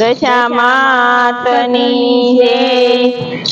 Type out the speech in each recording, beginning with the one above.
દશામાતની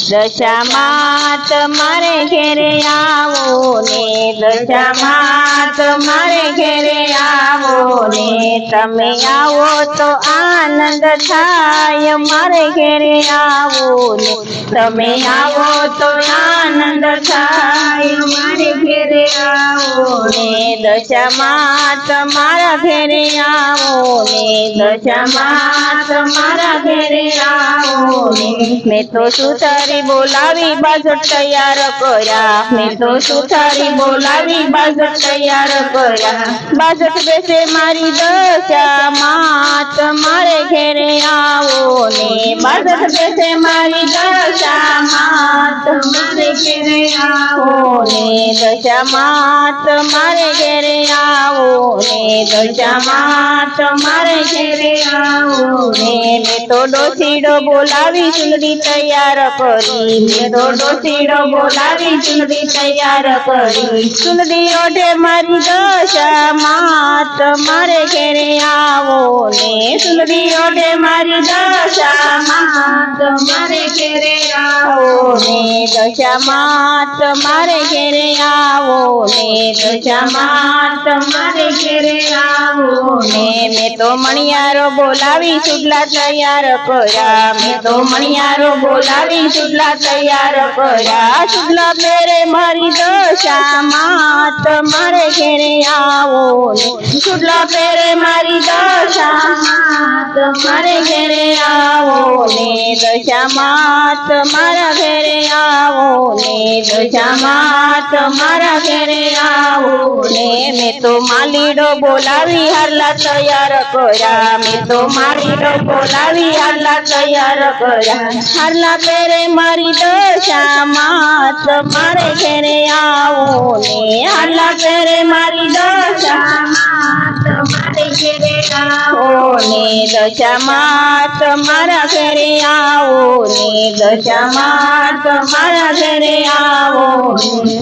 જય દશામાત મારે ઘેરે આવો ને દશામાત મારે ઘેરે આવો ને તમે આવો તો આનંદ થાય મારે ઘેરે આવો ને તમે આવો તો આનંદ થાય મારે ઘેરે આવો ને દશામાત મારા ઘેરે આવો ને દશામાત મારા ઘેરે આવો ને મેં તો સુથારી બોલાવી બાજટ તૈયાર કર્યા મેં તો સુથારી બોલાવી બાજટ તૈયાર કર્યા બાજટ બેસે મારી દશામાત મારે ઘેરે આવો ને બાજટ બેસે મારી દશામાત મારે ઘેરે આવો ને દશામાત મારે ઘેરે આવો ને દશામાત મારે ઘેરે આવો ને મેં તો ડોસીડો બોલાવી ચૂંદડી તૈયાર કરી મેં તો ડોસીડો બોલાવી ચૂંદડી તૈયાર કરી ચૂંદડી ઓઢે મારી દશામાત મારે ઘેરે આવો ને ચૂંદડી ઓઢે મારી દશામાત મારે ઘેરે આવો ને દશામાત મારે ઘેરે આવો ને દશામાત મારે ઘેરે આવો ને મેં તો મણિયારો બોલાવી ચૂડલા તૈયાર કર્યા મેં તો મણિયારો બોલાવી ચૂડલા તૈયાર કર્યા ચૂડલા પહેરે મારી દશામાત મારે ઘેરે આવો ને ચૂડલા પહેરે મારી દશામાત મારે ઘેરે આવો ને દશામાત મારા ઘેરે આવો ને દશામાત મારા ઘેરે આવો ને મેં તો માલીડો બોલાવી હારલા તૈયાર કર્યા મેં તો માલીડો બોલાવી હારલા તૈયાર કર્યા હારલા પહેરે મારી દશામાત મારે ઘેરે આવો ને હારલા પહેરે મારી દશામાત મારે ઘેરે આવો ને દશામાત મારા ઘેરે આવો ને દશામાત મારા ઘેરે આવો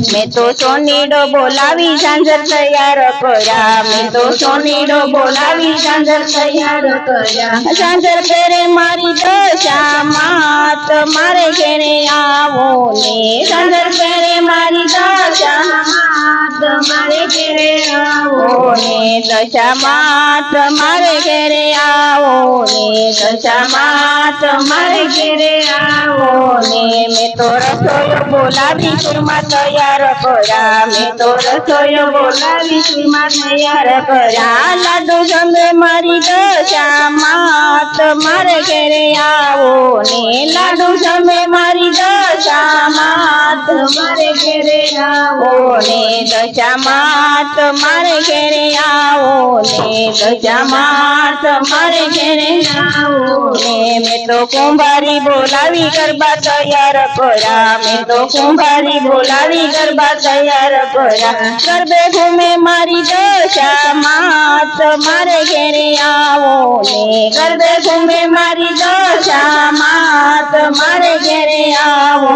મેં તો સોનીડો બોલાવી ઝાંઝર તૈયાર કર્યા મેં તો સોનીડો બોલાવી ઝાંઝર તૈયાર કર્યા ઝાંઝર પહેરે મારી દશામાત મારે ઘેરે આવો ને ઝાંઝર પહેરે મારી દશામાત મારે ઘેરે આવો ને દશામાત મારે ઘેરે આવો ને દશામાત મારે ઘેરે આવો ને મેં તો રસોઈયો બોલાવી ચૂરમા તૈયાર કર્યા મેં તો રસોઈયો બોલાવી ચૂરમા તૈયાર કર્યા લાડુ જમે મારી દશામાત મારે ઘેરે આવો ને લાડુ જમે મારી દશામાત મારે ઘેરે આવો ને દશામાત મારે ઘેરે આવો ને દશામાત મારે ઘેરે આવો ને મેં તો કુંભારી બોલાવી ગરબા તૈયાર કર્યા મેં તો કુંભારી બોલાવી ગરબા તૈયાર કર્યા ગરબે ઘૂમે મારી દશામાત મારે ઘેરે આવો ને ગરબે ઘૂમે મારી દશામાત મારે ઘેરે આવો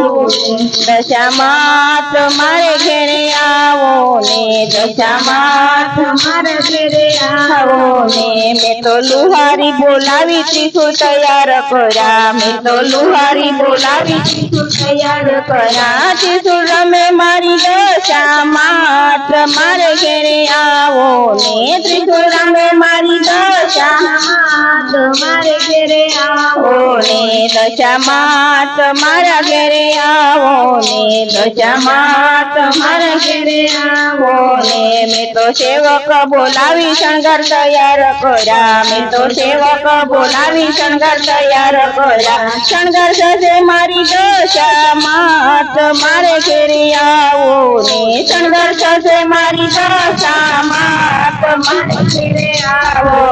દશામાત મારે ઘેરે આવો ને દશામાત મારે ઘેરે આવો ને મેં તો લુહારી બોલાવી ત્રિશુળ તૈયાર કર્યા મેં તો લુહારી બોલાવી ત્રિશુળ તૈયાર કર્યા ત્રિશુળ રમે મારી દશામાત મારે ઘેરે આવો ને ત્રિશુળ રમે મારી દશામાત મારે ઘેરે આવો ને દશામાત મારા ઘેરે આવો ને દશામાત મારા ઘેરે આવો ને મેં તો સેવક બોલાવી શણગાર તૈયાર કર્યા મેં તો સેવક બોલાવી શણગાર તૈયાર કર્યા શણગાર સજે મારી દશામાત મારે ઘેરે આવો ને શણગાર સજે મારી દશામાત મારે ઘેરે આવો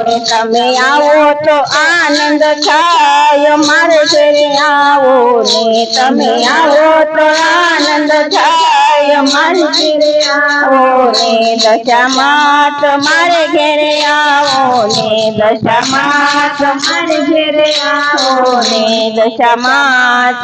ને તમે આવો તો આનંદ થાય મારે ઘેરે આવો ને તમે આવો તો આનંદ થાય મારે ઘેરે આવો ને દશામાત મારે ઘેરે આવો ને દશામાત મારે ઘેરે આવો ને દશામાત